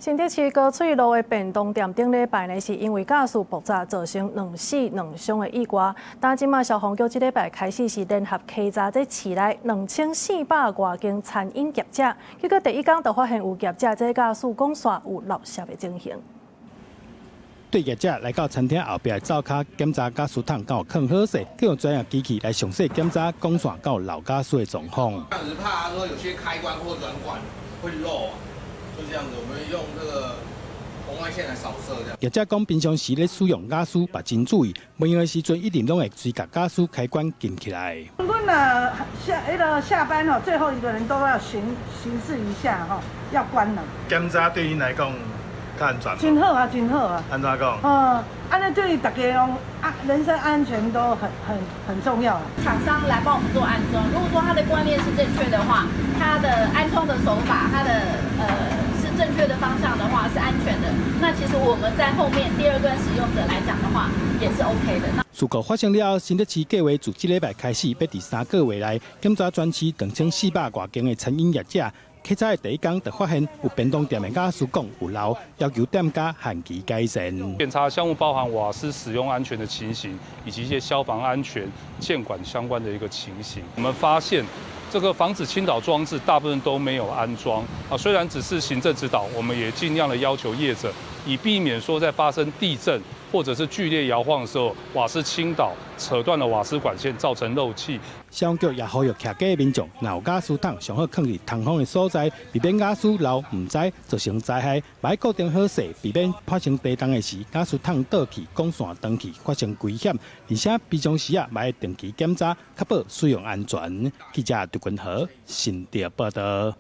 新竹市高翠路的便當店頂禮拜呢，是因為駕駛爆炸造成2死2傷的意外。但今嘛消防局這禮拜開始是聯合稽查這市內2400多間餐飲業者，結果第一天就發現有業者這駕駛講煞有漏攝的情形。對業者來到餐廳後邊灶卡檢查駕駛桶敢有放好勢，去用專業機器來詳細檢查講煞敢有漏駕駛的狀況。這樣子怕說有些開關或軟管會漏啊。就這樣子，我們用這個紅外線來掃射這樣。業者講，平常時咧使用駕駛把真注意，沒用的時陣一定攏會隨甲駕駛開關緊起來。阮下班哦，最後一個人都要巡視一下哈，要關了。檢查對您來講較安全。真好啊，真好啊。安怎講？安尼對大家人身安全都很重要。廠商來幫我們做安裝，如果說他的觀念是正確的話，他的安裝的手法，他的是正確的方向的話是安全的。那其實我們在後面第二段使用者來講的話，也是 OK 的。事故發生了後，新竹市計劃自這禮拜開始，要第3個月內檢查全市2400多間的餐飲業者。稽查的第一天就發現有便當店的駕駛講有漏，要求店家限期改善。檢查項目包含瓦斯使用安全的情形，以及一些消防安全、建管相關的一個情形。我們發現這個防止傾倒裝置大部分都沒有安裝啊，雖然只是行政指導，我們也盡量的要求業者，以避免說在發生地震或者是劇烈搖晃的時候，瓦斯傾倒扯斷了瓦斯管線，造成漏氣。消防局也呼籲騎街的民眾，若有駕駛桶上好放佇通風的所在，避免駕駛漏唔知造成災害。買固定好勢，避免發生地動的時，駕駛桶倒去、講線斷去，發生危險。而且平常時買定期檢查，確保使用安全。記者杜君和新竹報道。